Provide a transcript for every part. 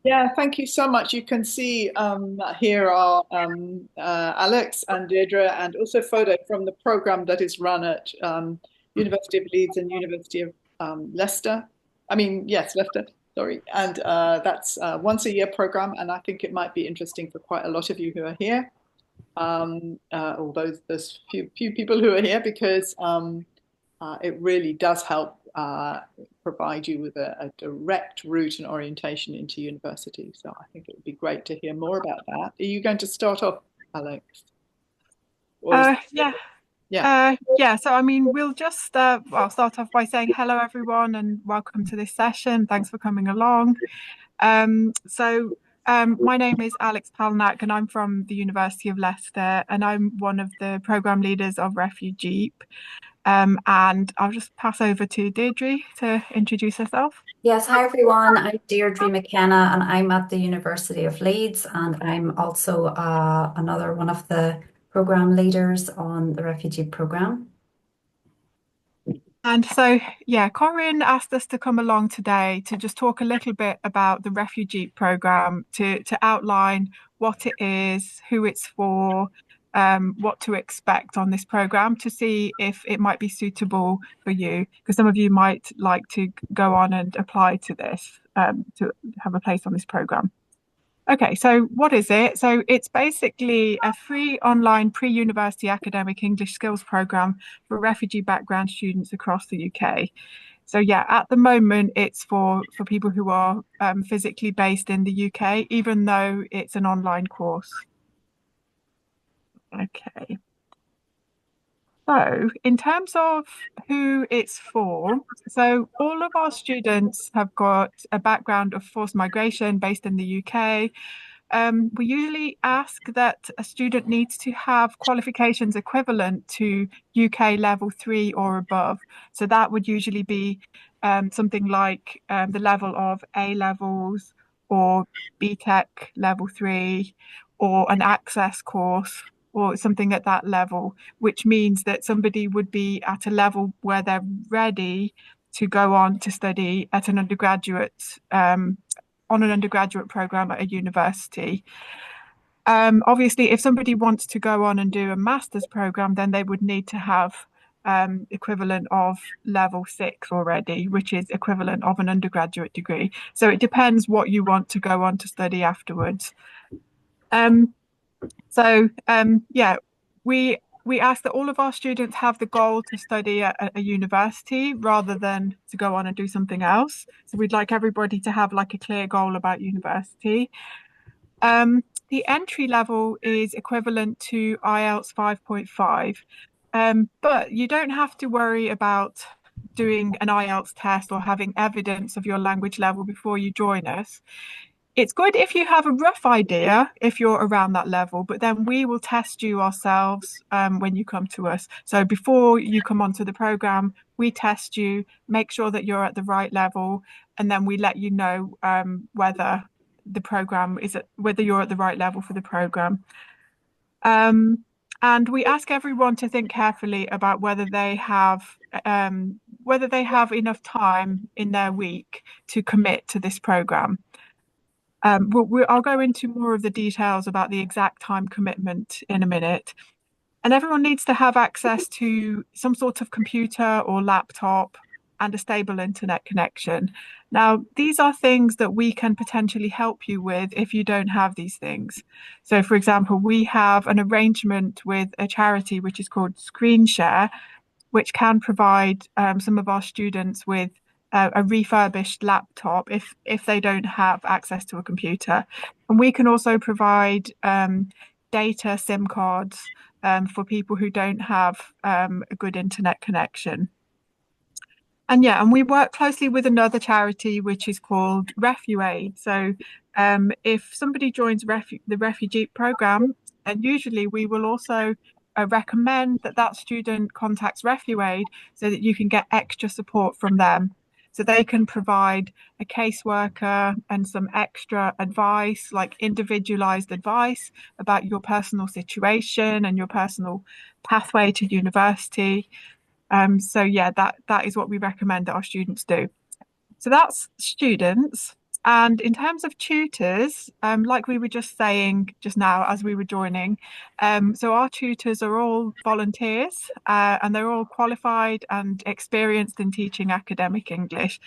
Yeah, thank you so much. You can see here are Alex and Deirdre, and also photo from the program that is run at University of Leeds and University of Leicester. I mean, yes, Leicester, sorry. And that's a once a year program, and I think it might be interesting for quite a lot of you who are here. Although there's few people who are here because it really does help provide you with a direct route and orientation into university. So I think it would be great to hear more about that. Are you going to start off, Alex? Or is, Yeah. yeah. Yeah, so we'll just well start off by saying hello everyone and welcome to this session. Thanks for coming along. My name is Aleks Palanac and I'm from the University of Leicester and I'm one of the program leaders of RefugeEAP. And I'll just pass over to Deirdre to introduce herself. Yes, hi everyone. I'm Deirdre McKenna and I'm at the University of Leeds and I'm also another one of the program leaders on the refugee program. And so, yeah, Corinne asked us to come along today to just talk a little bit about the refugee program, to outline what it is, who it's for, what to expect on this program, to see if it might be suitable for you, because some of you might like to go on and apply to this, to have a place on this program. Okay, so what is it? So it's basically a free online pre-university academic English skills program for refugee background students across the UK. So yeah, at the moment it's for people who are physically based in the UK, even though it's an online course. Okay. So, in terms of who it's for, so all of our students have got a background of forced migration based in the UK. We usually ask that a student needs to have qualifications equivalent to UK level 3 or above. So that would usually be something like the level of A levels or BTEC level 3 or an access course or something at that level, which means that somebody would be at a level where they're ready to go on to study at an undergraduate on an undergraduate program at a university. Obviously, if somebody wants to go on and do a master's program, then they would need to have equivalent of level 6 already, which is equivalent of an undergraduate degree. So it depends what you want to go on to study afterwards. Um, yeah, we ask that all of our students have the goal to study at a university rather than to go on and do something else. So we'd like everybody to have like a clear goal about university. The entry level is equivalent to IELTS 5.5, but you don't have to worry about doing an IELTS test or having evidence of your language level before you join us. It's good if you have a rough idea if you're around that level, but then we will test you ourselves when you come to us. So before you come onto the program, we test you, make sure that you're at the right level, and then we let you know whether you're at the right level for the program. And we ask everyone to think carefully about whether they have enough time in their week to commit to this program. I'll go into more of the details about the exact time commitment in a minute. And everyone needs to have access to some sort of computer or laptop and a stable internet connection. Now, these are things that we can potentially help you with if you don't have these things. So, for example, we have an arrangement with a charity which is called ScreenShare, which can provide some of our students with a refurbished laptop if they don't have access to a computer. And we can also provide data SIM cards for people who don't have a good internet connection. And we work closely with another charity which is called RefugeEAP. So if somebody joins the refugee program, and usually we will also recommend that student contacts RefugeEAP so that you can get extra support from them. So they can provide a caseworker and some extra advice, like individualized advice about your personal situation and your personal pathway to university. So yeah, that is what we recommend that our students do. So that's students. And in terms of tutors, like we were just saying just now as we were joining, so our tutors are all volunteers and they're all qualified and experienced in teaching academic English.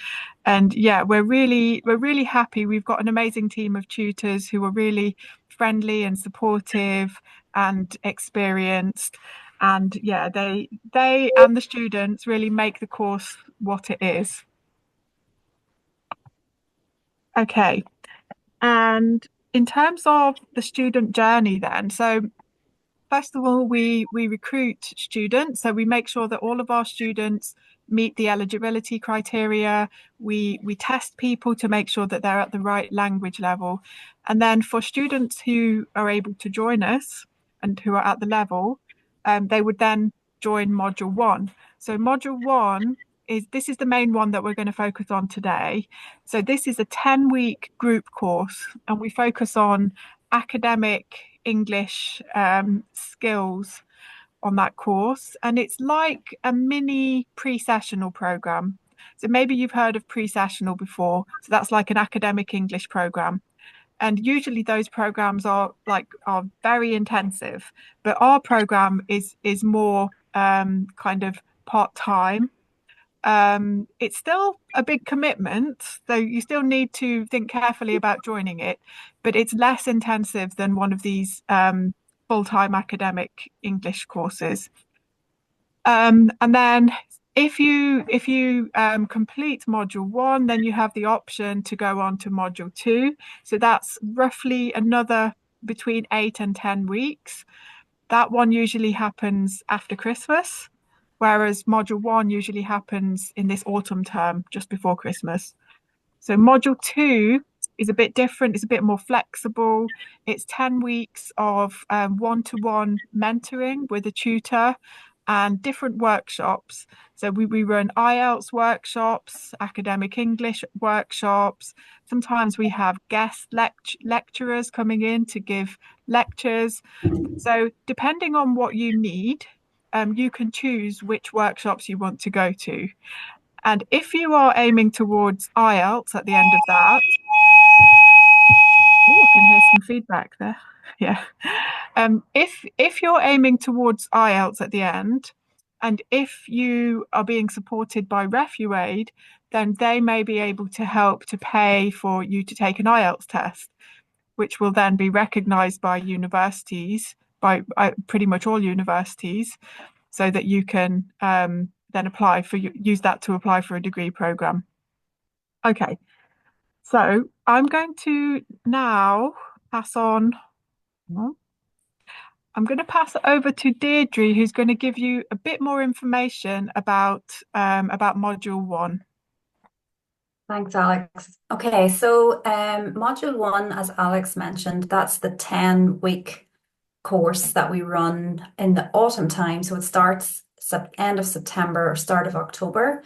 And yeah, we're really happy. We've got an amazing team of tutors who are really friendly and supportive and experienced. And yeah, they and the students really make the course what it is. Okay. And in terms of the student journey then, so first of all, we recruit students, so we make sure that all of our students meet the eligibility criteria. We test people to make sure that they're at the right language level. And then for students who are able to join us and who are at the level, they would then join module one. So module one is this is the main one that we're going to focus on today. So this is a 10-week group course, and we focus on academic English skills on that course. And it's like a mini pre-sessional program. So maybe you've heard of pre-sessional before. So that's like an academic English program. And usually those programs are very intensive, but our program is more kind of part-time. It's still a big commitment, so you still need to think carefully about joining it, but it's less intensive than one of these full-time academic English courses. And then if you complete module one, then you have the option to go on to module two. So that's roughly another between 8 and 10 weeks. That one usually happens after Christmas, whereas module one usually happens in this autumn term, just before Christmas. So module two is a bit different. It's a bit more flexible. It's 10 weeks of one-to-one mentoring with a tutor and different workshops. So we run IELTS workshops, academic English workshops. Sometimes we have guest lecturers coming in to give lectures. So depending on what you need, you can choose which workshops you want to go to. And if you are aiming towards IELTS at the end of that, oh, I can hear some feedback there. Yeah. If you're aiming towards IELTS at the end, and if you are being supported by RefugeEAP, then they may be able to help to pay for you to take an IELTS test, which will then be recognised by universities, by pretty much all universities, so that you can then use that to apply for a degree programme. Okay, so I'm going to now pass on. I'm going to pass it over to Deirdre, who's going to give you a bit more information about module one. Thanks, Alex. Okay, so module one, as Alex mentioned, that's the 10-week course that we run in the autumn time. So it starts end of September or start of October.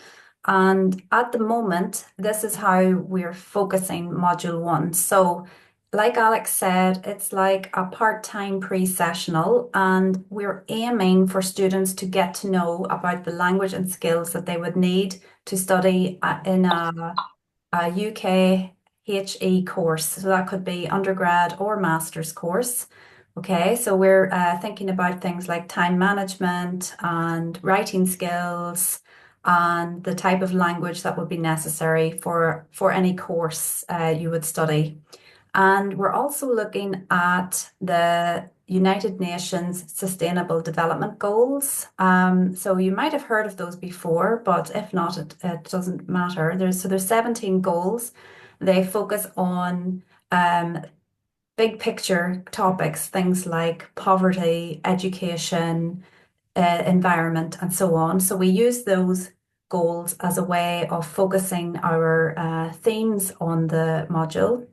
And at the moment, this is how we're focusing module one. So like Alex said, it's like a part-time pre-sessional, and we're aiming for students to get to know about the language and skills that they would need to study in a UK HE course. So that could be undergrad or master's course. Okay, so we're thinking about things like time management and writing skills and the type of language that would be necessary for any course you would study. And we're also looking at the United Nations Sustainable Development Goals. So you might have heard of those before, but if not, it doesn't matter. There's 17 goals. They focus on big picture topics, things like poverty, education, environment, and so on. So we use those goals as a way of focusing our themes on the module.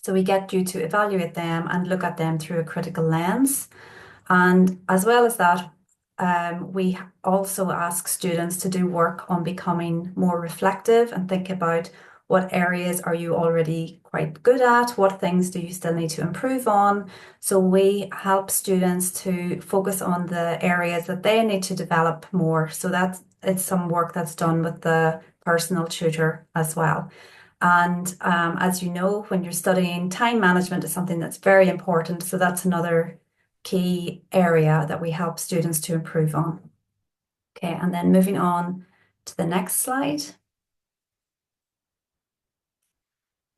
So we get you to evaluate them and look at them through a critical lens. And as well as that, we also ask students to do work on becoming more reflective and think about what areas are you already quite good at, what things do you still need to improve on. So we help students to focus on the areas that they need to develop more. So it's some work that's done with the personal tutor as well. And as you know, when you're studying, time management is something that's very important. So that's another key area that we help students to improve on. Okay, and then moving on to the next slide.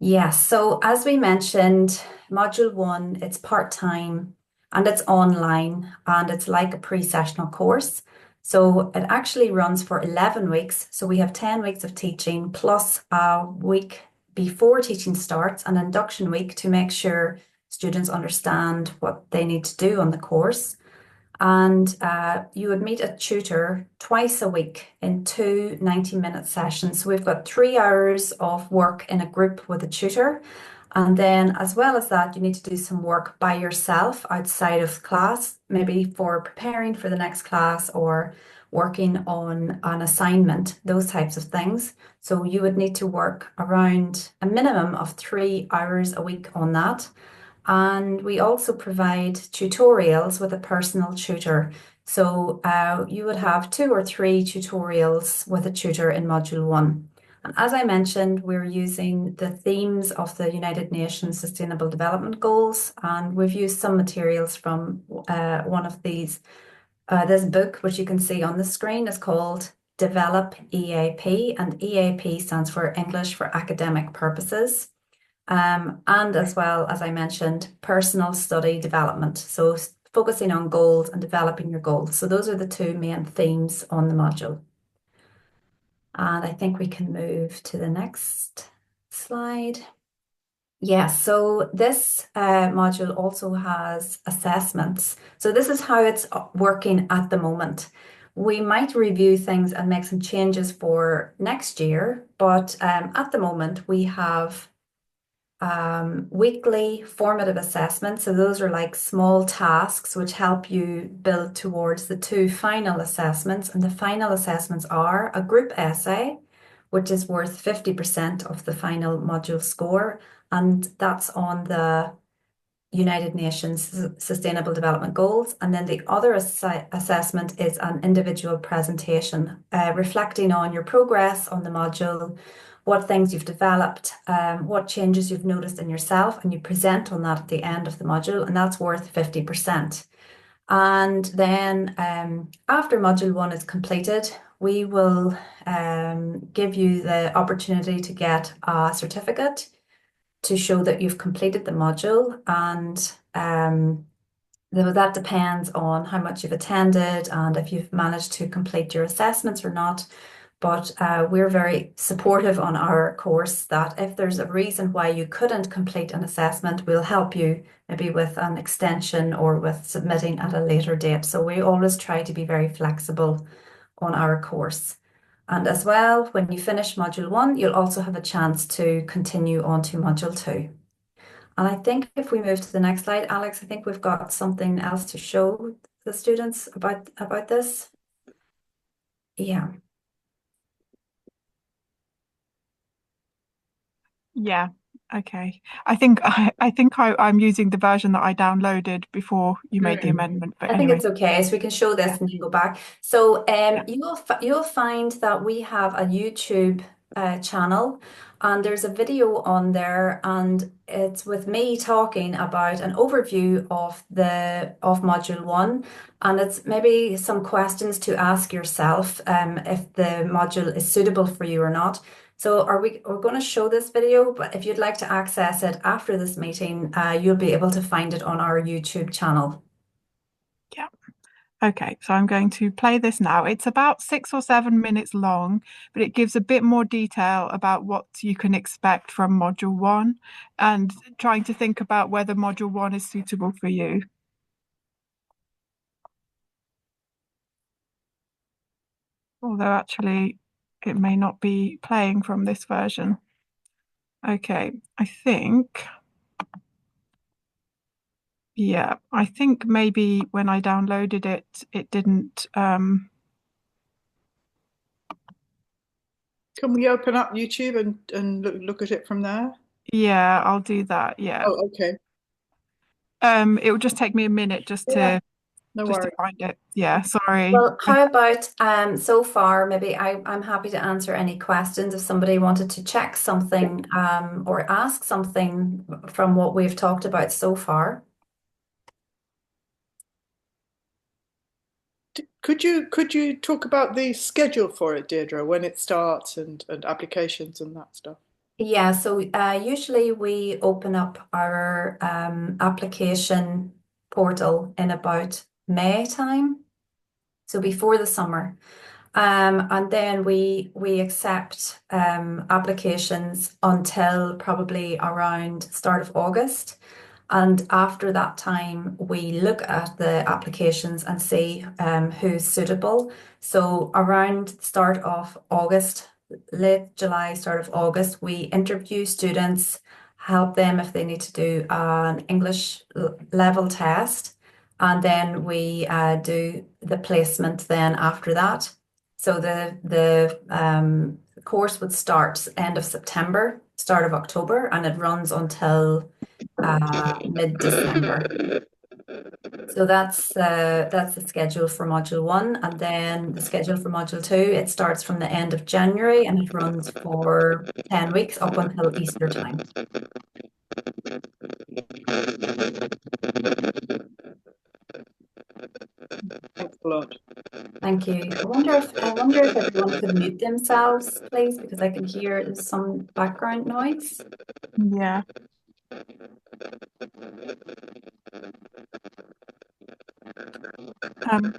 Yes, so as we mentioned, Module 1, it's part-time and it's online and it's like a pre-sessional course. So it actually runs for 11 weeks. So we have 10 weeks of teaching plus a week before teaching starts, an induction week to make sure students understand what they need to do on the course. And you would meet a tutor twice a week in two 90-minute sessions. So we've got 3 hours of work in a group with a tutor. And then, as well as that, you need to do some work by yourself outside of class, maybe for preparing for the next class or working on an assignment, those types of things. So you would need to work around a minimum of 3 hours a week on that. And we also provide tutorials with a personal tutor. So you would have 2 or 3 tutorials with a tutor in Module 1. And as I mentioned, we're using the themes of the United Nations Sustainable Development Goals, and we've used some materials from one of these. This book, which you can see on the screen, is called Develop EAP, and EAP stands for English for Academic Purposes. And as well, as I mentioned, personal study development. So focusing on goals and developing your goals. So those are the two main themes on the module. And I think we can move to the next slide. Yeah, so this module also has assessments. So this is how it's working at the moment. We might review things and make some changes for next year, but at the moment we have weekly formative assessments. So those are like small tasks which help you build towards the 2 final assessments. And the final assessments are a group essay, which is worth 50% of the final module score. And that's on the United Nations Sustainable Development Goals. And then the other assessment is an individual presentation, reflecting on your progress on the module, what things you've developed, what changes you've noticed in yourself, and you present on that at the end of the module, and that's worth 50%. And then after Module 1 is completed, we will give you the opportunity to get a certificate to show that you've completed the module, and that depends on how much you've attended and if you've managed to complete your assessments or not. But we're very supportive on our course that if there's a reason why you couldn't complete an assessment, we'll help you maybe with an extension or with submitting at a later date. So we always try to be very flexible on our course. And as well, when you finish Module 1, you'll also have a chance to continue on to Module 2. And I think if we move to the next slide, Alex, I think we've got something else to show the students about this. Yeah. Yeah. Okay. I'm using the version that I downloaded before you made the amendment. But I think anyway, it's okay. So we can show this and then go back. So yeah. you'll find that we have a YouTube channel, and there's a video on there, and it's with me talking about an overview of Module 1, and it's maybe some questions to ask yourself if the module is suitable for you or not. So we're going to show this video, but if you'd like to access it after this meeting, you'll be able to find it on our YouTube channel. Yeah. Okay, so I'm going to play this now. It's about 6 or 7 minutes long, but it gives a bit more detail about what you can expect from Module 1 and trying to think about whether Module 1 is suitable for you. Although actually, it may not be playing from this version. Okay, yeah, I think maybe when I downloaded it, it didn't. Can we open up YouTube and look at it from there? Yeah, I'll do that. Yeah. Oh, okay. It will just take me a minute just Yeah. to No just to worries. find it. Yeah, sorry. Well, how about so far, maybe I'm happy to answer any questions if somebody wanted to check something or ask something from what we've talked about so far. Could you talk about the schedule for it, Deirdre, when it starts and applications and that stuff? Yeah, so usually we open up our application portal in about May time, so before the summer. And then we accept applications until probably around start of August. And after that time, we look at the applications and see who's suitable. So around start of August, late July, start of August, we interview students, help them if they need to do an English level test, and then we do the placement then after that. So the course would start end of September, start of October, and it runs until mid-December. So that's the schedule for Module 1, and then the schedule for Module 2, it starts from the end of January and it runs for 10 weeks up until Easter time. Thanks a lot. Thank you. I wonder if everyone could mute themselves, please, because I can hear some background noise. Yeah.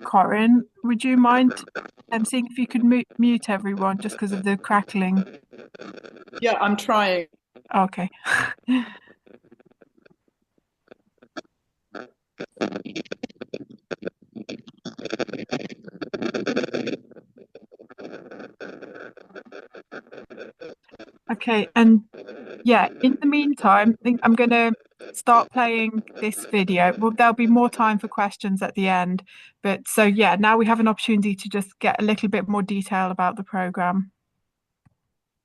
Corinne, would you mind seeing if you could mute everyone just because of the crackling? Yeah, I'm trying. Okay. Okay, and yeah, in the meantime, I think I'm going to start playing this video. Well, there'll be more time for questions at the end. But so yeah, now we have an opportunity to just get a little bit more detail about the program.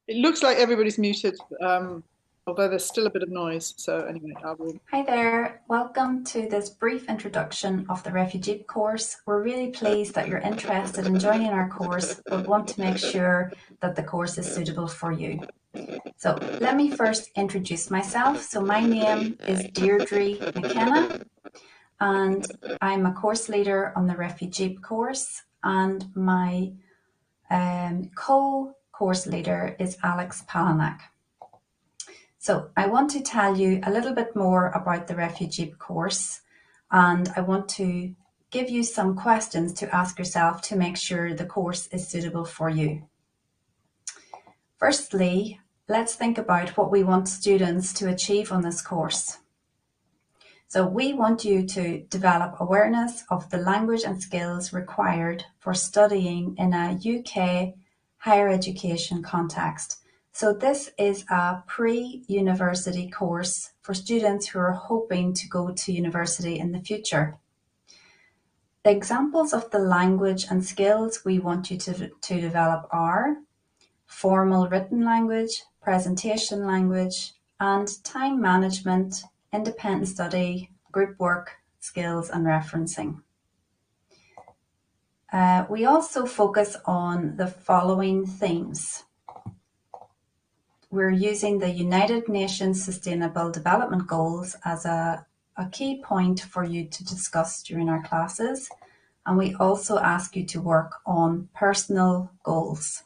It looks like everybody's muted, although there's still a bit of noise. So anyway, I will. Hi there, welcome to this brief introduction of the RefugeEAP course. We're really pleased that you're interested in joining our course, but want to make sure that the course is suitable for you. So let me first introduce myself. So my name is Deirdre McKenna, and I'm a course leader on the RefugeEAP course, and my co-course leader is Aleks Palanac. So I want to tell you a little bit more about the RefugeEAP course, and I want to give you some questions to ask yourself to make sure the course is suitable for you. Firstly, let's think about what we want students to achieve on this course. So we want you to develop awareness of the language and skills required for studying in a UK higher education context. So this is a pre-university course for students who are hoping to go to university in the future. The examples of the language and skills we want you to develop are formal written language, presentation language, and time management, independent study, group work, skills, and referencing. We also focus on the following themes. We're using the United Nations Sustainable Development Goals as a key point for you to discuss during our classes. And we also ask you to work on personal goals.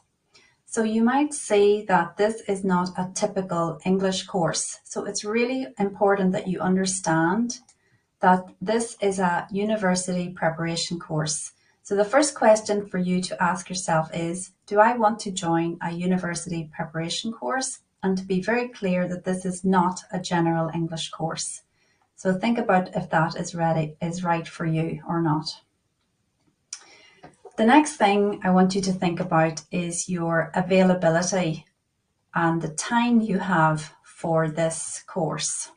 So you might say that this is not a typical English course. So it's really important that you understand that this is a university preparation course. So the first question for you to ask yourself is, do I want to join a university preparation course? And to be very clear that this is not a general English course. So think about if that is right for you or not. The next thing I want you to think about is your availability and the time you have for this course.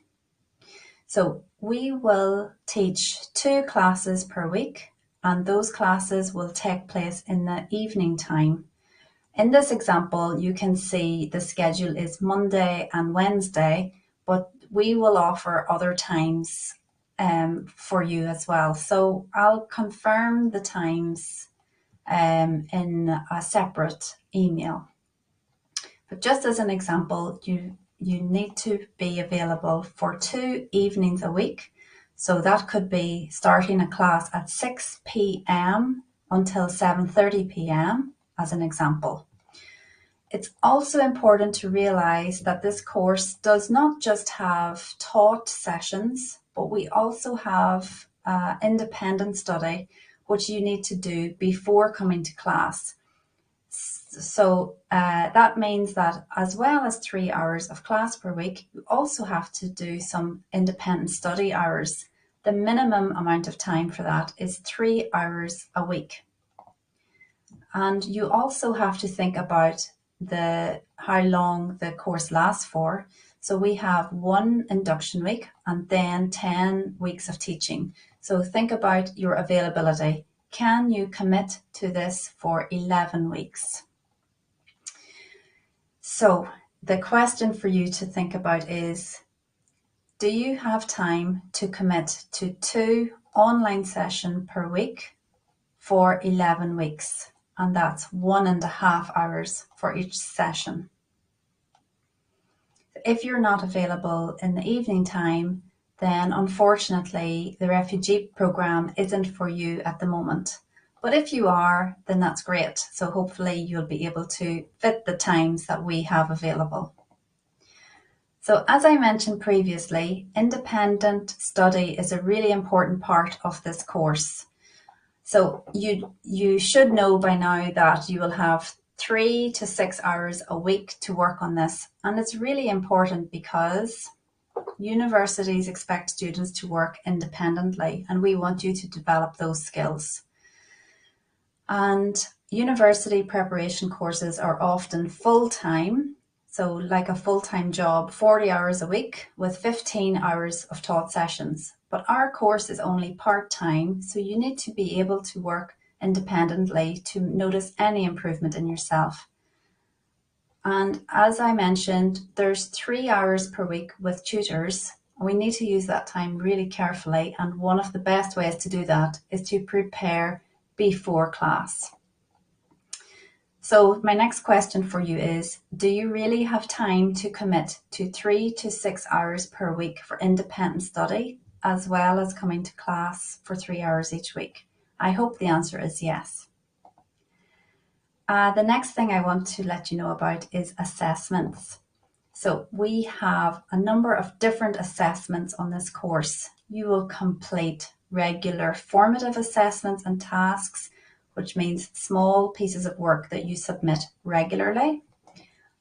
So we will teach 2 classes per week, and those classes will take place in the evening time. In this example, you can see the schedule is Monday and Wednesday, but we will offer other times for you as well. So I'll confirm the times in a separate email. But just as an example, you need to be available for 2 evenings a week. So that could be starting a class at 6 p.m. until 7:30 p.m. as an example. It's also important to realize that this course does not just have taught sessions, but we also have independent study, which you need to do before coming to class. So that means that as well as 3 hours of class per week, you also have to do some independent study hours. The minimum amount of time for that is 3 hours a week. And you also have to think about how long the course lasts for. So we have 1 induction week and then 10 weeks of teaching. So think about your availability. Can you commit to this for 11 weeks? So the question for you to think about is, do you have time to commit to 2 online sessions per week for 11 weeks? And that's 1.5 hours for each session. If you're not available in the evening time, then unfortunately the RefugeEAP program isn't for you at the moment. But if you are, then that's great. So hopefully you'll be able to fit the times that we have available. So as I mentioned previously, independent study is a really important part of this course. So you should know by now that you will have 3 to 6 hours a week to work on this. And it's really important because universities expect students to work independently, and we want you to develop those skills. And university preparation courses are often full-time, so like a full-time job, 40 hours a week with 15 hours of taught sessions. But our course is only part-time, so you need to be able to work independently to notice any improvement in yourself. And as I mentioned, there's 3 hours per week with tutors. We need to use that time really carefully, and one of the best ways to do that is to prepare before class. So my next question for you is, do you really have time to commit to 3 to 6 hours per week for independent study, as well as coming to class for 3 hours each week? I hope the answer is yes. The next thing I want to let you know about is assessments. So we have a number of different assessments on this course. You will complete regular formative assessments and tasks, which means small pieces of work that you submit regularly.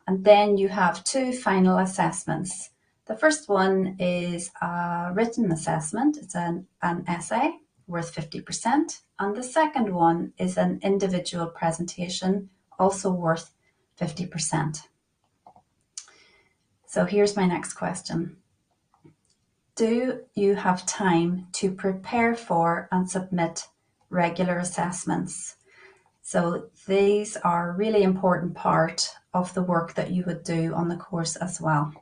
And then you have 2 final assessments. The first one is a written assessment. It's an essay worth 50%. And the second one is an individual presentation, also worth 50%. So here's my next question. Do you have time to prepare for and submit regular assessments? So these are a really important part of the work that you would do on the course as well.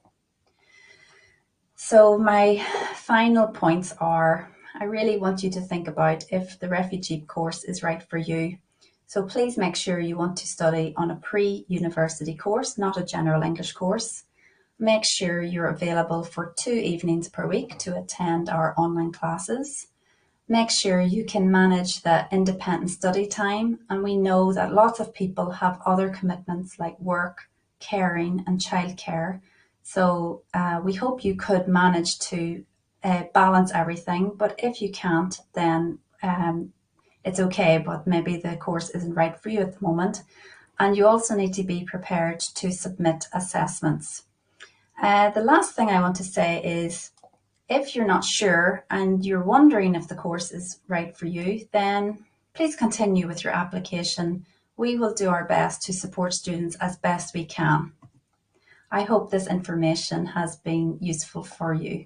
So my final points are, I really want you to think about if the RefugeEAP course is right for you. So please make sure you want to study on a pre-university course, not a general English course. Make sure you're available for 2 evenings per week to attend our online classes. Make sure you can manage the independent study time. And we know that lots of people have other commitments like work, caring and childcare. So we hope you could manage to balance everything. But if you can't, then it's okay, but maybe the course isn't right for you at the moment. And you also need to be prepared to submit assessments. The last thing I want to say is, if you're not sure and you're wondering if the course is right for you, then please continue with your application. We will do our best to support students as best we can. I hope this information has been useful for you.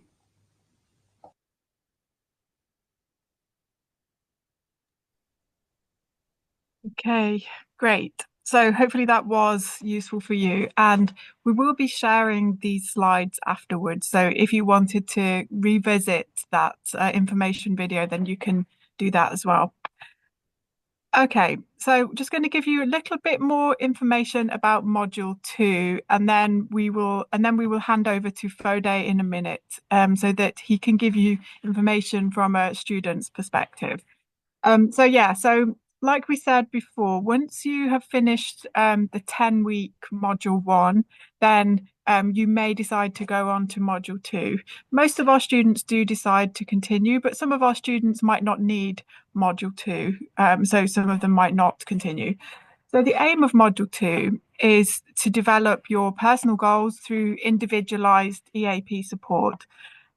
Okay, great. So hopefully that was useful for you. And we will be sharing these slides afterwards. So if you wanted to revisit that information video, then you can do that as well. Okay, so just going to give you a little bit more information about module 2, and then we will hand over to Fode in a minute, so that he can give you information from a student's perspective. So like we said before, once you have finished the 10-week module 1, then you may decide to go on to module 2. Most of our students do decide to continue, but some of our students might not need module 2. So some of them might not continue. So the aim of module 2 is to develop your personal goals through individualized EAP support.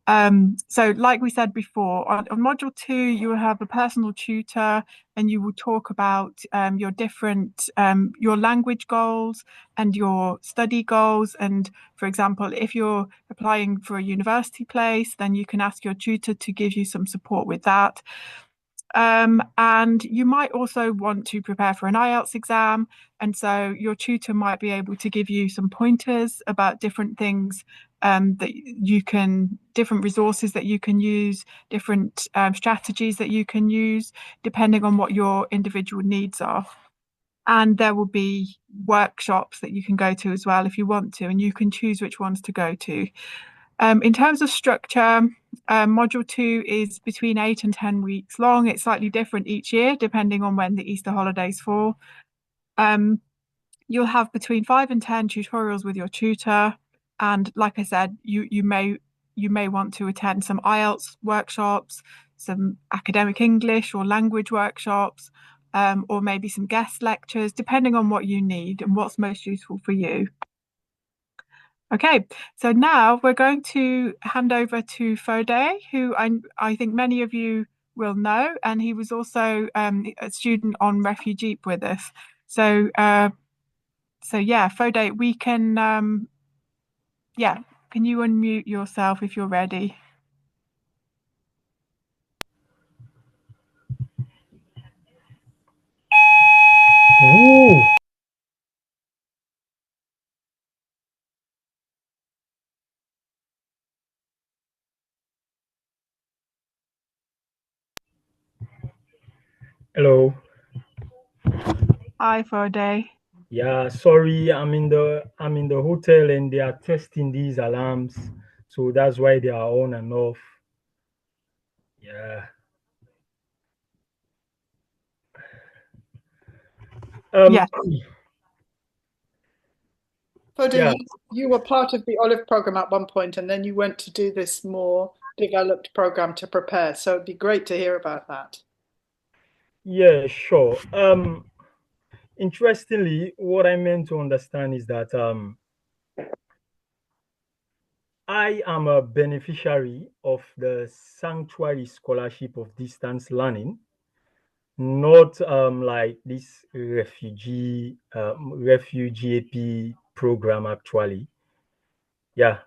So like we said before, on module 2, you will have a personal tutor and you will talk about your different, your language goals and your study goals. And for example, if you're applying for a university place, then you can ask your tutor to give you some support with that. And you might also want to prepare for an IELTS exam. And so your tutor might be able to give you some pointers about different things different resources that you can use, different strategies that you can use, depending on what your individual needs are. And there will be workshops that you can go to as well if you want to, and you can choose which ones to go to. In terms of structure, module 2 is between 8 and 10 weeks long. It's slightly different each year, depending on when the Easter holidays fall. You'll have between 5 and 10 tutorials with your tutor. And like I said, you may want to attend some IELTS workshops, some academic English or language workshops, or maybe some guest lectures, depending on what you need and what's most useful for you. Okay, so now we're going to hand over to Fode, who I think many of you will know, and he was also a student on RefugeEAP with us. So yeah, Fode, we can can you unmute yourself if you're ready? Ooh. Hello. Hi, Fode. Yeah, sorry, I'm in the hotel and they are testing these alarms, so that's why they are on and off. Yeah. Yeah. Fode, Yeah. you were part of the Olive program at one point, and then you went to do this more developed program to prepare. So it'd be great to hear about that. Yeah, sure. Interestingly, what I meant to understand is that I am a beneficiary of the Sanctuary Scholarship of Distance Learning, not like this RefugeEAP program actually. Yeah.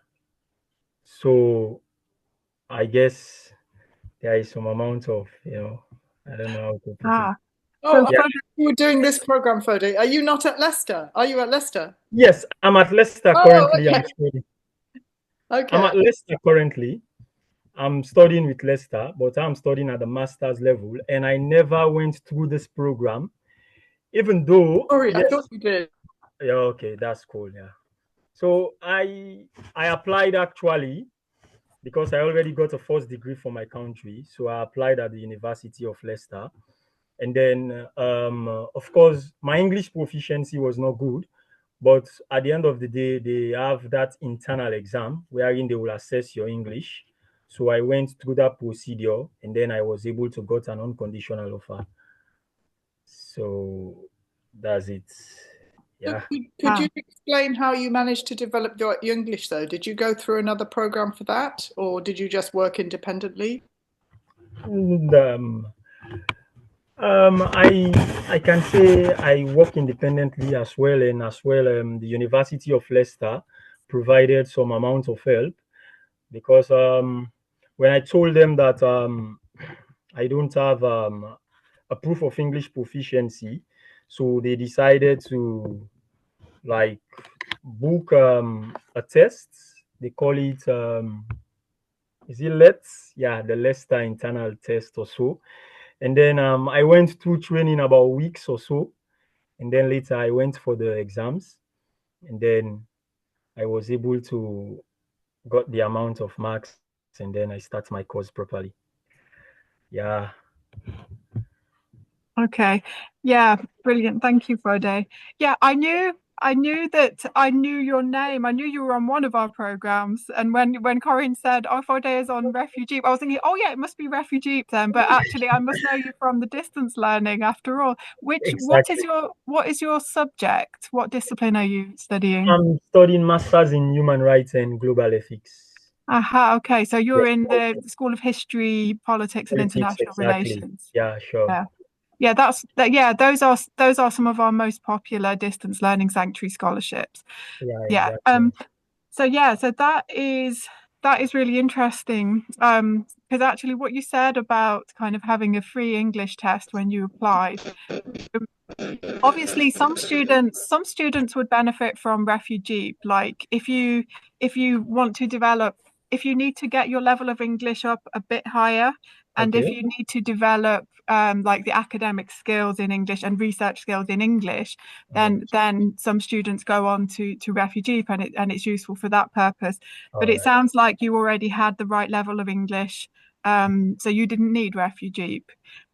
So I guess there is some amount of, I don't know how to put it. Oh, Yeah. you were doing this program, Fode. Are you not at Leicester? Are you at Leicester? Yes, I'm at Leicester currently. Okay. I'm studying. Okay. I'm at Leicester currently. I'm studying with Leicester, but I'm studying at the master's level, and I never went through this program, even though. Sorry, I Yes, thought you did. yeah, okay, that's cool. Yeah. So I applied actually because I already got a first degree for my country. So I applied at the University of Leicester. And then, of course, my English proficiency was not good. But at the end of the day, they have that internal exam wherein they will assess your English. So I went through that procedure and then I was able to get an unconditional offer. So that's it. So Yeah. could you explain how you managed to develop your English, though? Did you go through another program for that, or did you just work independently? And, I can say I work independently as well, and as well the University of Leicester provided some amount of help because when I told them that I don't have a proof of English proficiency, So they decided to like book a test. They call it is it Let's? Yeah, the Leicester internal test or so. And then I went through training about weeks or so, and then later I went for the exams, and then I was able to got the amount of marks, and then I start my course properly. Yeah. Okay. Yeah, brilliant. Thank you, Friday. Yeah, I knew your name. I knew you were on one of our programs. And when Corinne said, "Oh, Friday is on RefugeEAP," I was thinking, "Oh yeah, it must be RefugeEAP then." But actually, I must know you from the distance learning after all. Exactly. What is your subject? What discipline are you studying? I'm studying masters in human rights and global ethics. Aha, okay. So Yeah, you're in the School of History, Politics, and politics, International exactly. Relations. Yeah, sure. Yeah. Yeah, yeah, those are some of our most popular distance learning sanctuary scholarships. Yeah, Yeah. exactly. So that is really interesting. Because actually what you said about kind of having a free English test when you applied, obviously some students would benefit from refugee, like if you want to develop, if you need to get your level of English up a bit higher, and if Okay. you need to develop like the academic skills in English and research skills in English, All right. then some students go on to refugee, and it's useful for that purpose. All But it right. sounds like you already had the right level of English, so you didn't need refugee.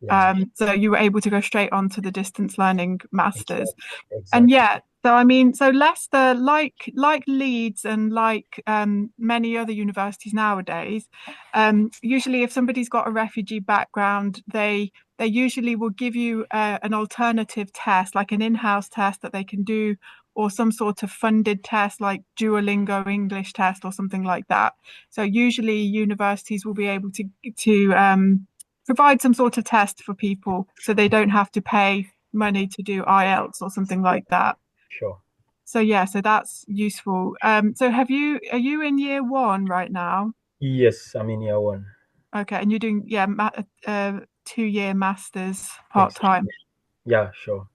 Yeah, So you were able to go straight on to the distance learning masters. exactly. And Exactly. yeah, so I mean, so Leicester, like Leeds and like many other universities nowadays, usually if somebody's got a refugee background, they usually will give you an alternative test, like an in-house test that they can do, or some sort of funded test like Duolingo English test or something like that. So usually universities will be able to provide some sort of test for people so they don't have to pay money to do IELTS or something like that. Sure. So yeah, so that's useful. So are you in year one right now? Yes, I'm in year one. Okay, and you're doing, yeah, 2-year masters part Exactly. time. Yeah, sure.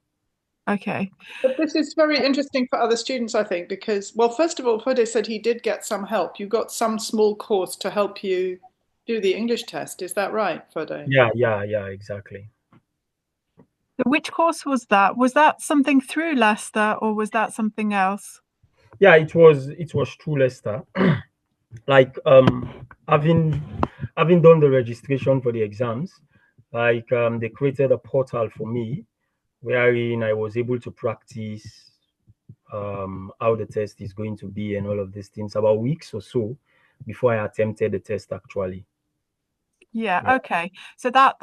Okay. But this is very interesting for other students, I think, because, well, first of all, Fode said he did get some help. You got some small course to help you do the English test. Is that right, Fode? Yeah, exactly. So which course was that? Was that something through Leicester or was that something else? Yeah, it was true, Leicester. Like having done the registration for the exams, like they created a portal for me wherein I was able to practice how the test is going to be and all of these things about weeks or so before I attempted the test actually. Yeah, Yeah, okay. So that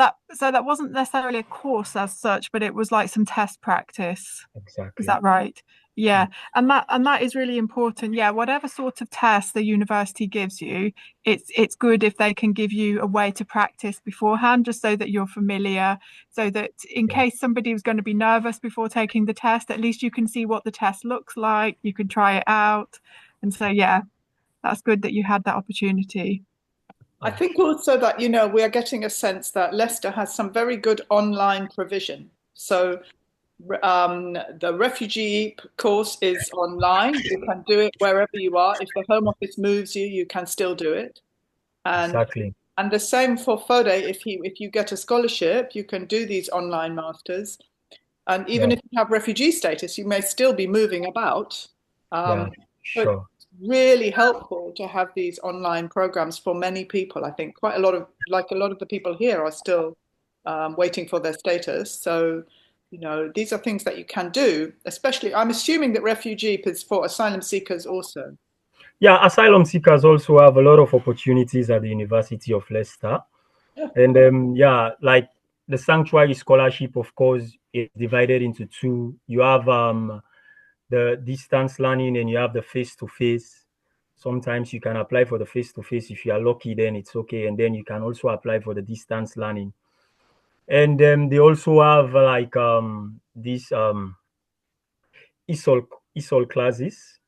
wasn't necessarily a course as such, but it was like some test practice. Is exactly. that right? Yeah, and that is really important. Yeah, whatever sort of test the university gives you, it's good if they can give you a way to practice beforehand, just so that you're familiar, so that in Yeah, case somebody was going to be nervous before taking the test, at least you can see what the test looks like, you can try it out. And so yeah, that's good that you had that opportunity. I yeah, think also that, we are getting a sense that Leicester has some very good online provision. So the refugee course is online. You can do it wherever you are. If the Home Office moves you, you can still do it. And exactly. and the same for Fode. If you get a scholarship, you can do these online masters. And Yeah, even if you have refugee status, you may still be moving about. yeah, So sure. it's really helpful to have these online programs for many people. I think quite a lot of the people here are still waiting for their status. So, these are things that you can do, especially, I'm assuming that refugee is for asylum seekers also. Yeah, asylum seekers also have a lot of opportunities at the University of Leicester. Yeah. And yeah, like the sanctuary scholarship, of course, is divided into two. You have the distance learning and you have the face to face. Sometimes you can apply for the face to face. If you are lucky, then it's okay. And then you can also apply for the distance learning. And they also have like these ESOL, ESOL classes,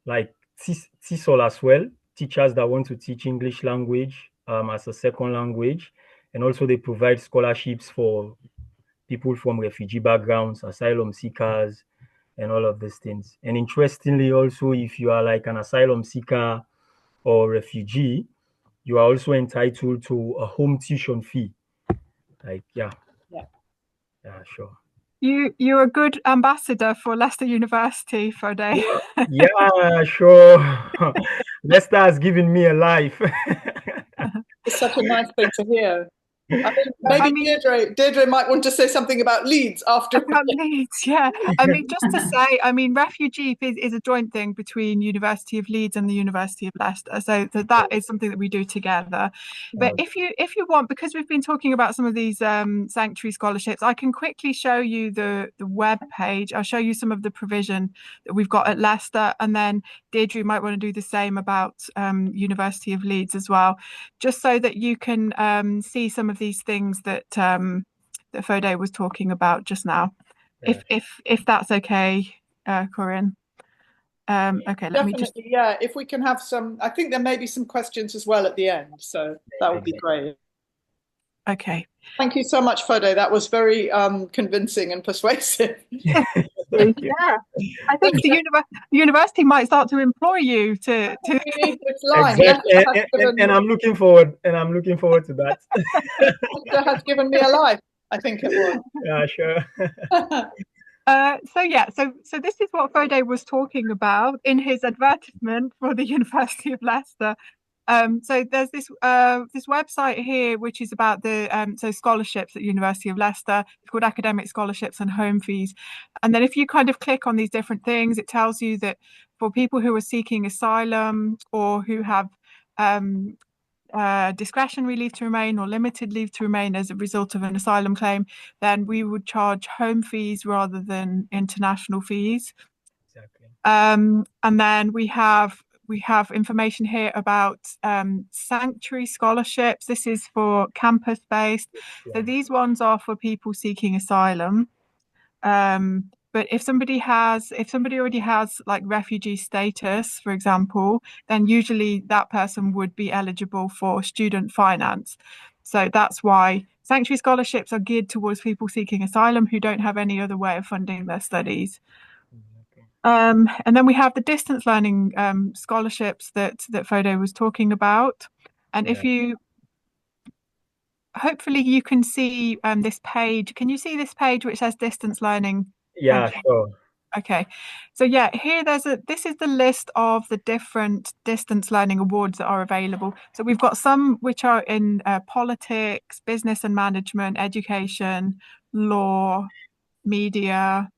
like TESOL as well, teachers that want to teach English language as a second language. And also they provide scholarships for people from refugee backgrounds, asylum seekers, and all of these things. And interestingly, also, if you are like an asylum seeker or refugee, you are also entitled to a home tuition fee. Like, yeah, sure. You're a good ambassador for Leicester University, Fode. Yeah, sure. Leicester has given me a life. It's such a nice thing to hear. I mean, maybe I mean, Deirdre might want to say something about Leeds after. about Leeds, yeah. I mean, just to say, I mean, RefugeEAP is a joint thing between University of Leeds and the University of Leicester. So that is something that we do together. But if you want, because we've been talking about some of these sanctuary scholarships, I can quickly show you the web page. I'll show you some of the provision that we've got at Leicester, and then Deirdre might want to do the same about University of Leeds as well, just so that you can see some of these things that that Fode was talking about just now. Yeah. If that's okay, Corinne. Okay, let me just. Definitely, yeah. If we can have some, I think there may be some questions as well at the end, so that would be great. Okay. Thank you so much, Fode. That was very convincing and persuasive. Thank you. Yeah, I think the university might start to employ you to. We need this line. Exactly. And I'm looking forward. to that. Leicester has given me a life, I think it was. Yeah, sure. So this is what Fode was talking about in his advertisement for the University of Leicester. So there's this website here which is about the scholarships at University of Leicester. It's called Academic Scholarships and Home Fees. And then if you kind of click on these different things, it tells you that for people who are seeking asylum or who have discretionary leave to remain or limited leave to remain as a result of an asylum claim, then we would charge home fees rather than international fees. Exactly. And then we have information here about sanctuary scholarships. This is for campus based. Yeah. So these ones are for people seeking asylum. But if somebody already has like refugee status, for example, then usually that person would be eligible for student finance. So that's why sanctuary scholarships are geared towards people seeking asylum who don't have any other way of funding their studies. And then we have the distance learning scholarships that Fode was talking about. And if you, hopefully you can see this page. Can you see this page which says distance learning? Yeah, sure. Okay. So yeah, here this is the list of the different distance learning awards that are available. So we've got some which are in politics, business and management, education, law, media,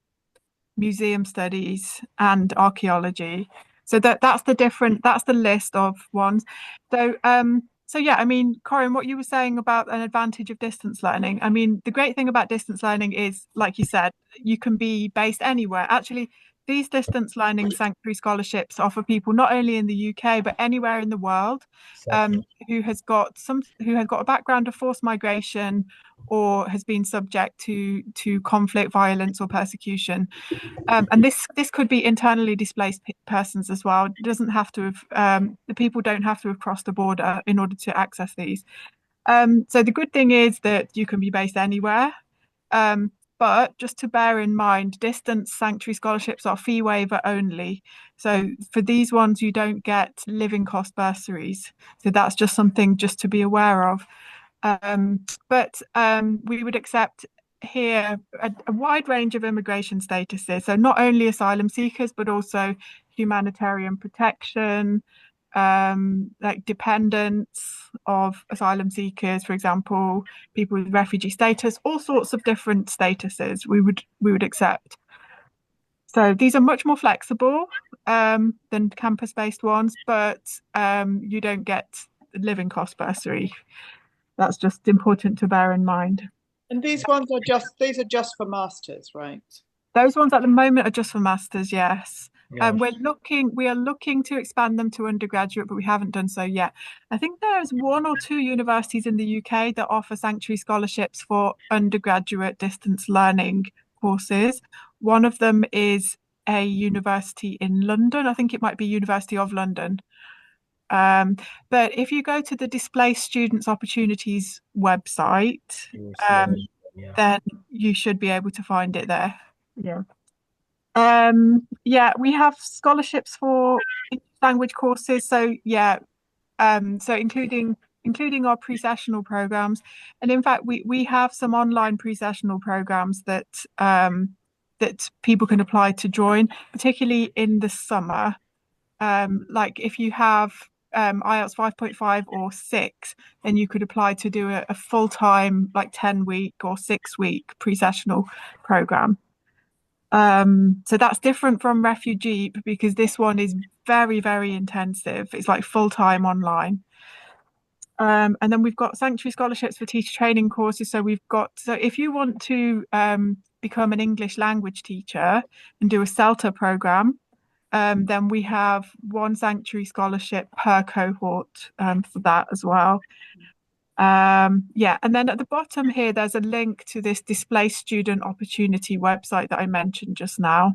museum studies, and archaeology. So that's the list of ones. So yeah, I mean, Corinne, what you were saying about an advantage of distance learning. I mean, the great thing about distance learning is, like you said, you can be based anywhere. Actually, these distance learning sanctuary scholarships are for people not only in the UK but anywhere in the world, who has got a background of forced migration or has been subject to conflict, violence, or persecution. And this could be internally displaced persons as well. It doesn't have to have the people don't have to have crossed the border in order to access these. So the good thing is that you can be based anywhere. But just to bear in mind, distance sanctuary scholarships are fee waiver only. So for these ones, you don't get living cost bursaries. So that's just something just to be aware of. But we would accept here a wide range of immigration statuses. So not only asylum seekers, but also humanitarian protection, like dependents of asylum seekers, for example, people with refugee status, all sorts of different statuses we would accept. So these are much more flexible than campus-based ones, but you don't get living cost bursary. That's just important to bear in mind. And these are just for masters, right? Those ones at the moment are just for masters, yes. Yeah. We are looking to expand them to undergraduate, but we haven't done so yet. I think there's one or two universities in the UK that offer sanctuary scholarships for undergraduate distance learning courses. One of them is a university in London. I think it might be University of London. But if you go to the Displaced Students Opportunities website, Yeah. then you should be able to find it there. Yeah. Yeah, we have scholarships for language courses. So yeah, so including our pre-sessional programs, and in fact, we have some online pre-sessional programs that people can apply to join, particularly in the summer. Like if you have IELTS 5.5 or 6, then you could apply to do a full-time, like 10-week or 6-week pre-sessional program. So that's different from RefugeEAP because this one is very, very intensive. It's like full-time online. And then we've got sanctuary scholarships for teacher training courses. So if you want to become an English language teacher and do a CELTA program, then we have one sanctuary scholarship per cohort for that as well. Yeah, and then at the bottom here, there's a link to this Displaced Student Opportunity website that I mentioned just now.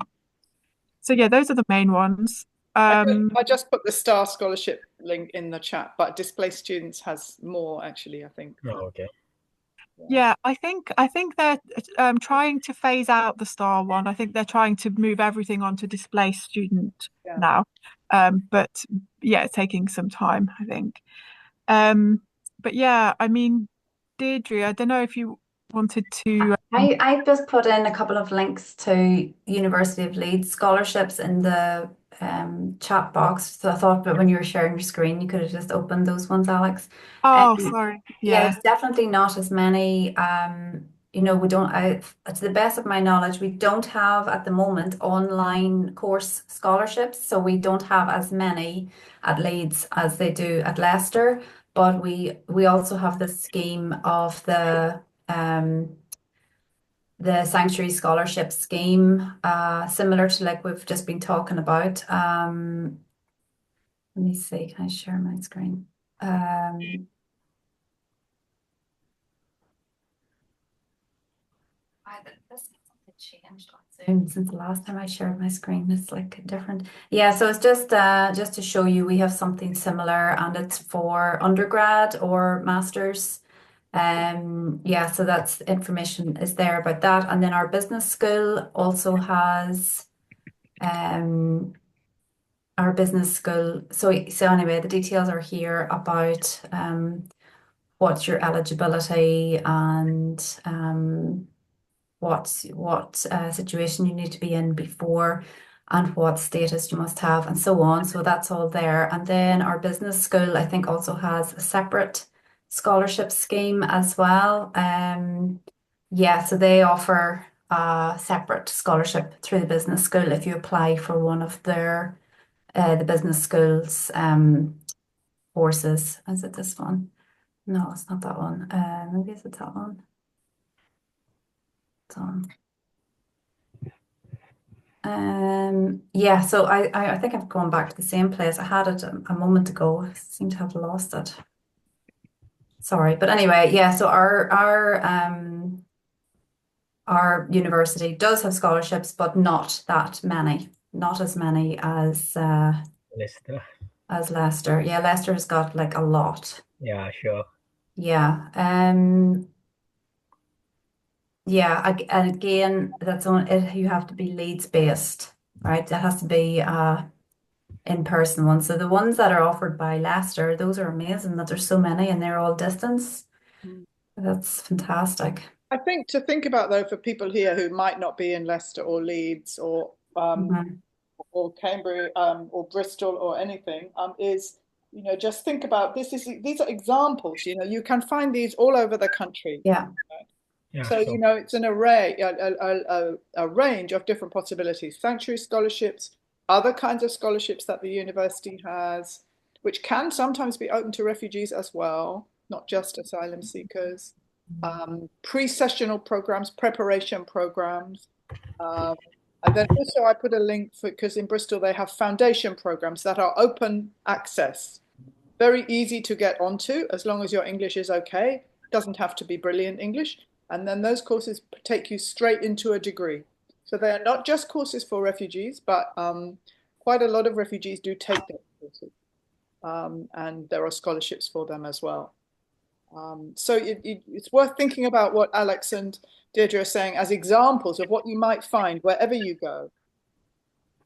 So yeah, those are the main ones. I just put the STAR scholarship link in the chat, but Displaced Students has more actually, I think. Oh, okay. Yeah, I think they're trying to phase out the STAR one. I think they're trying to move everything onto Displaced Student now. But yeah, it's taking some time, I think. But yeah, I mean, Deirdre, I don't know if you wanted to. I just put in a couple of links to University of Leeds scholarships in the chat box. So I thought that when you were sharing your screen, you could have just opened those ones, Alex. Oh, sorry. Yeah, Yeah. it's definitely not as many. We don't, to the best of my knowledge, we don't have at the moment online course scholarships. So we don't have as many at Leeds as they do at Leicester. But we also have the scheme of the Sanctuary Scholarship Scheme, similar to like we've just been talking about. Let me see, can I share my screen? This changed on Zoom since the last time I shared my screen. It's like different. Yeah, so it's just to show you we have something similar, and it's for undergrad or masters. Yeah, so that's information is there about that. And then our business school also has our business school. So anyway, the details are here about what's your eligibility and what situation you need to be in before and what status you must have and so on. So that's all there. And then our business school, I think, also has a separate scholarship scheme as well. Yeah, so they offer a separate scholarship through the business school if you apply for one of their the business school's courses. Is it this one? No, it's not that one. Maybe is it that one? It's on. Yeah, so I think I've gone back to the same place. I had it a moment ago. I seem to have lost it. Sorry, but anyway, yeah. So our university does have scholarships, but not that many. Not as many as Leicester. as Leicester. Yeah, Leicester has got like a lot. Yeah, sure. Yeah. Yeah, and again, that's on it. You have to be Leeds based, right? That has to be in-person one. So the ones that are offered by Leicester, those are amazing that there's so many and they're all distance. That's fantastic. I think to think about though for people here who might not be in Leicester or Leeds or Cambridge or Bristol or anything is just think about these are examples. You can find these all over the country. Yeah. Yeah, So sure. it's an array, a range of different possibilities. Sanctuary scholarships, other kinds of scholarships that the university has, which can sometimes be open to refugees as well, not just asylum seekers. Pre-sessional programs, preparation programs. And then also I put a link because in Bristol they have foundation programs that are open access. Very easy to get onto as long as your English is okay. Doesn't have to be brilliant English. And then those courses take you straight into a degree. So they are not just courses for refugees, but quite a lot of refugees do take those courses. And there are scholarships for them as well. So it's worth thinking about what Aleks and Deirdre are saying as examples of what you might find wherever you go.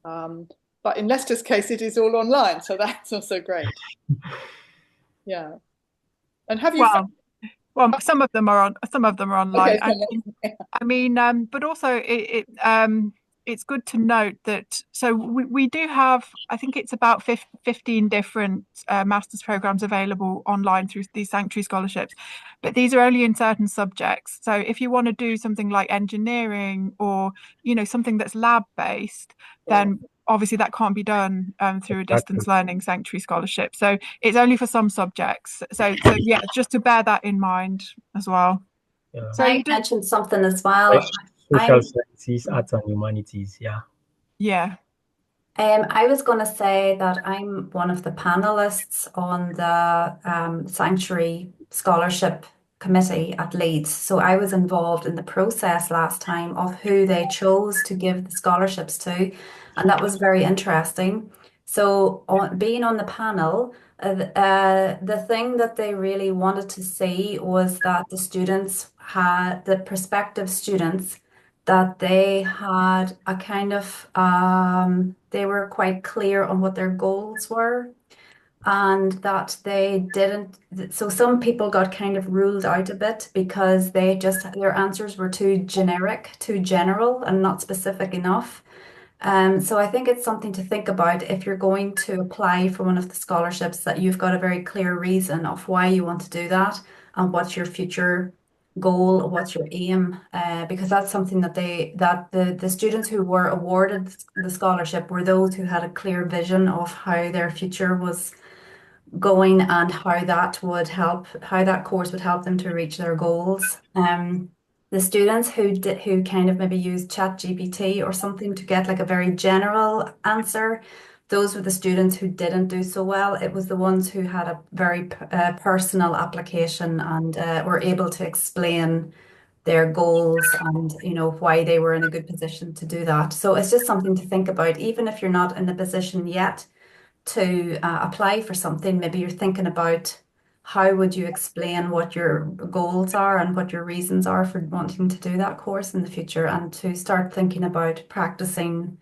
But in Leicester's case, it is all online, so that's also great. Yeah. And have you found? Well, some of them are online. Okay, I mean, but also it's good to note that so we do have, I think it's about 15 different master's programs available online through these sanctuary scholarships, but these are only in certain subjects. So if you want to do something like engineering or something that's lab based, then obviously that can't be done through a distance learning sanctuary scholarship. So it's only for some subjects. So yeah, just to bear that in mind as well. Yeah. So I mentioned something as well. Social sciences, arts and humanities. Yeah. Yeah. I was going to say that I'm one of the panelists on the Sanctuary Scholarship Committee at Leeds. So I was involved in the process last time of who they chose to give the scholarships to, and that was very interesting. So being on the panel, the thing that they really wanted to see was that the prospective students, that they had a kind of they were quite clear on what their goals were, and that they didn't, so some people got kind of ruled out a bit because their answers were too generic, too general and not specific enough. So I think it's something to think about if you're going to apply for one of the scholarships, that you've got a very clear reason of why you want to do that and what's your future goal, what's your aim, because that's something that the students who were awarded the scholarship were those who had a clear vision of how their future was going and how that course would help them to reach their goals. The students who kind of maybe used ChatGPT or something to get like a very general answer, those were the students who didn't do so well. It was the ones who had a very personal application and were able to explain their goals and why they were in a good position to do that. So it's just something to think about, even if you're not in the position yet to apply for something. Maybe you're thinking about how would you explain what your goals are and what your reasons are for wanting to do that course in the future, and to start thinking about practicing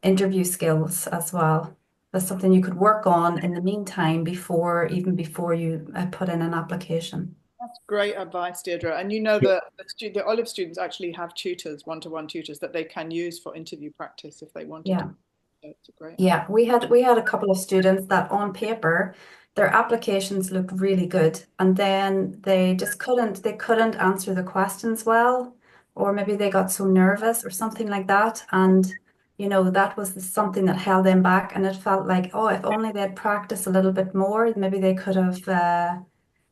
interview skills as well. That's something you could work on in the meantime before you put in an application. That's great advice, Deirdre. And the Olive students actually have tutors, one-to-one tutors that they can use for interview practice if they wanted to. So it's great. Yeah, we had a couple of students that on paper their applications looked really good, and then they just couldn't answer the questions well, or maybe they got so nervous or something like that, and that was something that held them back, and it felt like, oh, if only they'd practiced a little bit more, maybe they could have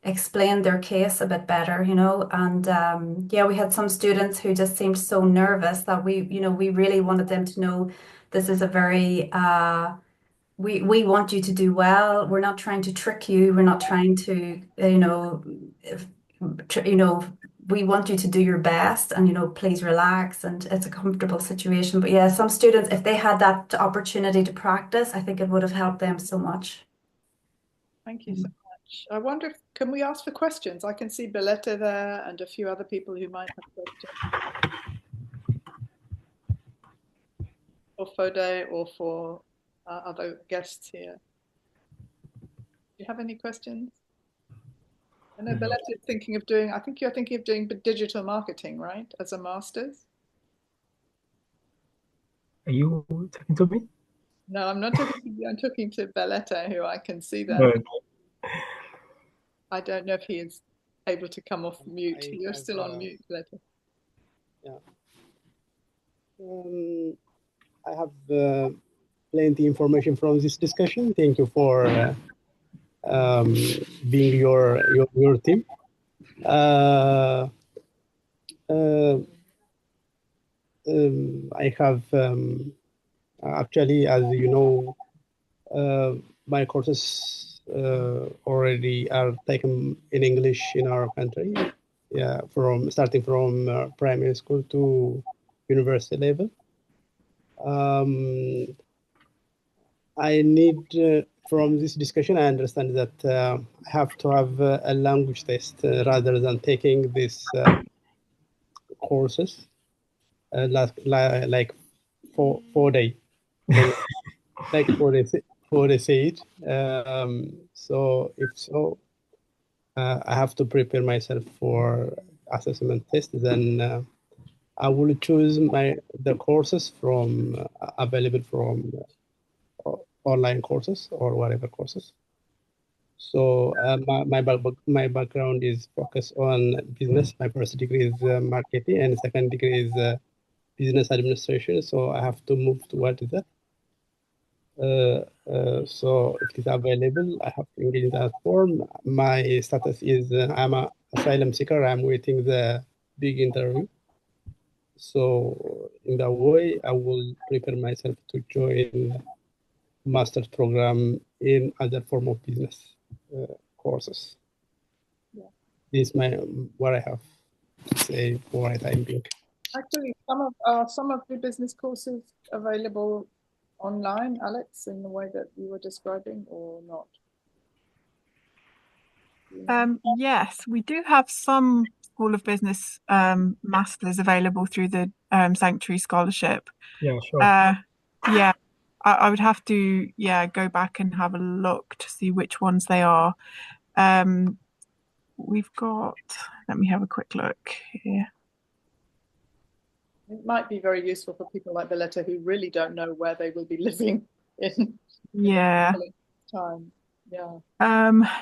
explained their case a bit better, and yeah, we had some students who just seemed so nervous that we really wanted them to know this is a very we want you to do well. We're not trying to trick you. We're not trying to we want you to do your best, and please relax, and it's a comfortable situation. But yeah, some students, if they had that opportunity to practice, I think it would have helped them so much. Thank you so much. I wonder can we ask for questions? I can see Beletta there and a few other people who might have questions. For Fode or for other guests here. Do you have any questions? I know Beletta is thinking of doing, I think you're thinking of doing digital marketing, right? As a master's? Are you talking to me? No, I'm not talking to you. I'm talking to Beletta, who I can see there. Okay. I don't know if he is able to come off mute. You're still on mute, Beletta. Yeah. I have plenty information from this discussion. Thank you for being your team. I have actually, as you know, my courses already are taken in English in our country. Yeah, starting from primary school to university level. I need from this discussion, I understand that I have to have a language test rather than taking these courses like 4 day, like 4 day say it. So if so, I have to prepare myself for assessment test. Then I will choose the courses from available from online courses or whatever courses. So my background is focused on business. My first degree is marketing, and second degree is business administration. So I have to move towards that. So if it is available, I have to engage in that form. My status is I'm an asylum seeker. I'm waiting the big interview. So in that way, I will prepare myself to join master's program in other form of business courses. Yeah. This is what I have to say for the time being. Actually, some of the business courses available online, Alex, in the way that you were describing, or not? Yes, we do have some School of Business masters available through the Sanctuary Scholarship. Yeah, sure. Yeah, I would have to go back and have a look to see which ones they are. We've got, let me have a quick look here. It might be very useful for people like Beletta who really don't know where they will be living in time. Yeah.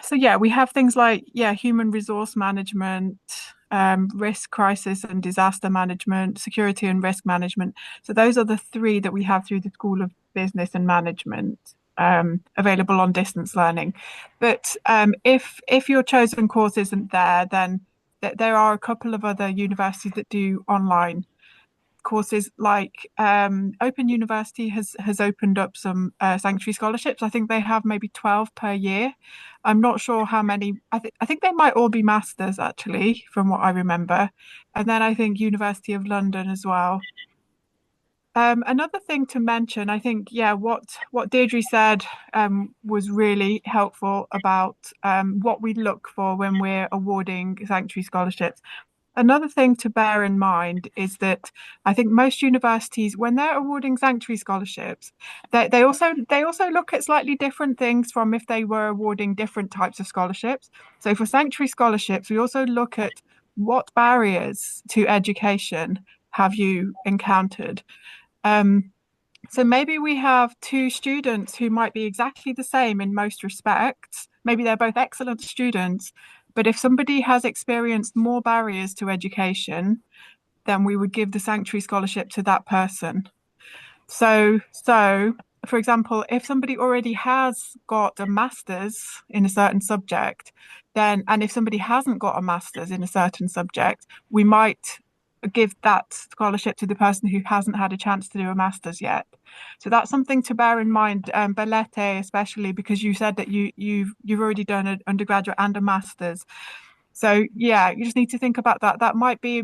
So yeah, we have things like human resource management, risk, crisis and disaster management, security and risk management. So those are the three that we have through the School of Business and Management, available on distance learning. But if your chosen course isn't there, then there are a couple of other universities that do online courses. Like Open University has opened up some Sanctuary scholarships. I think they have maybe 12 per year. I'm not sure how many. I think they might all be masters actually, from what I remember. And then I think University of London as well. Another thing to mention, I think, what Deirdre said was really helpful about what we look for when we're awarding Sanctuary scholarships. Another thing to bear in mind is that I think most universities, when they're awarding Sanctuary scholarships, they also look at slightly different things from if they were awarding different types of scholarships. So for Sanctuary scholarships, we also look at what barriers to education have you encountered. So maybe we have two students who might be exactly the same in most respects. Maybe they're both excellent students, but if somebody has experienced more barriers to education, then we would give the Sanctuary Scholarship to that person. So for example, if somebody already has got a master's in a certain subject, and if somebody hasn't got a master's in a certain subject, we might give that scholarship to the person who hasn't had a chance to do a master's yet. So that's something to bear in mind, Belete, especially because you said that you've already done an undergraduate and a master's. So yeah, you just need to think about that. That might be,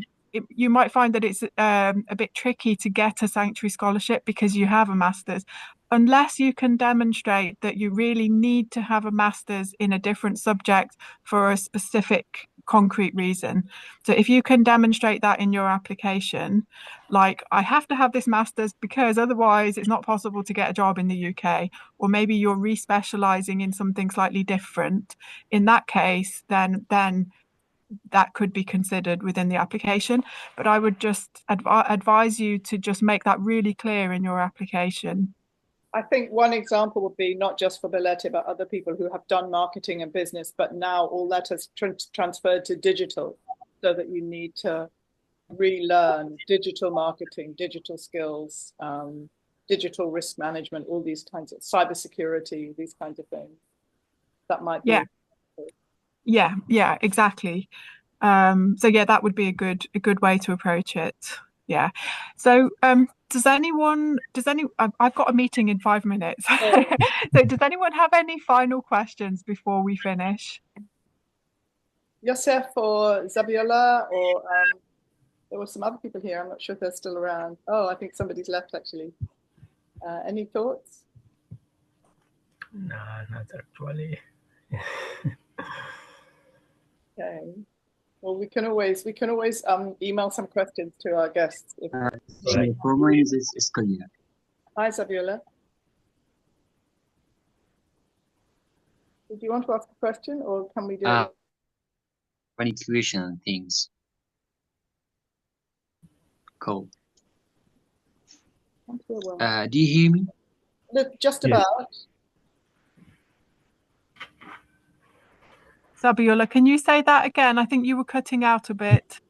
you might find that it's a bit tricky to get a Sanctuary scholarship because you have a master's, unless you can demonstrate that you really need to have a master's in a different subject for a specific concrete reason. So if you can demonstrate that in your application, like I have to have this master's because otherwise it's not possible to get a job in the UK, or maybe you're re-specializing in something slightly different, in that case, then that could be considered within the application. But I would just advise you to just make that really clear in your application. I think one example would be not just for Belete, but other people who have done marketing and business, but now all that has transferred to digital, so that you need to relearn digital marketing, digital skills, digital risk management, all these kinds of cybersecurity, these kinds of things. That might be. Yeah, exactly. So yeah, that would be a good way to approach it. Yeah. So I've got a meeting in 5 minutes. So does anyone have any final questions before we finish? Yosef or Zabiola, or there were some other people here. I'm not sure if they're still around. Oh, I think somebody's left actually. Any thoughts? Nah, not actually. Okay. Well, we can always email some questions to our guests. Right. For mine is clear. Hi, Saviola. Did you want to ask a question, or can we do it? Any question things. Cool. Do you hear me? Look, just Yes. about. Sabiola, can you say that again? I think you were cutting out a bit.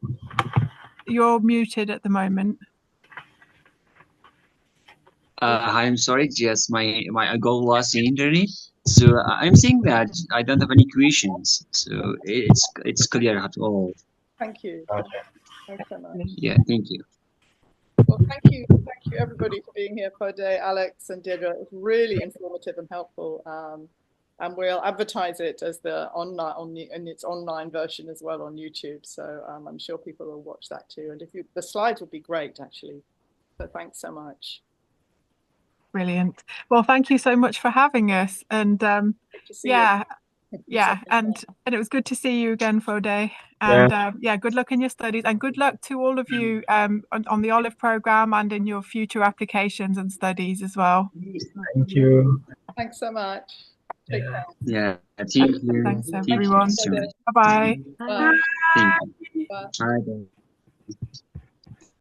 You're muted at the moment. I'm sorry, just my I got lost in internet. So I'm saying that I don't have any questions. So it's clear at all. Thank you. Okay. Thanks so much. Yeah, thank you. Well, thank you everybody for being here for today, Aleks and Deirdre. It was really informative and helpful. And we'll advertise it as the online in its online version as well on YouTube. So I'm sure people will watch that too. And the slides would be great actually. So thanks so much. Brilliant. Well, thank you so much for having us. And yeah, and it was good to see you again, Fode. And good luck in your studies, and good luck to all of you on the Olive program and in your future applications and studies as well. Thank you. Thanks so much. Take care. Yeah, thank you. Thanks, Thank you everyone. so much. Bye-bye. Bye. Thank you. Bye. Bye.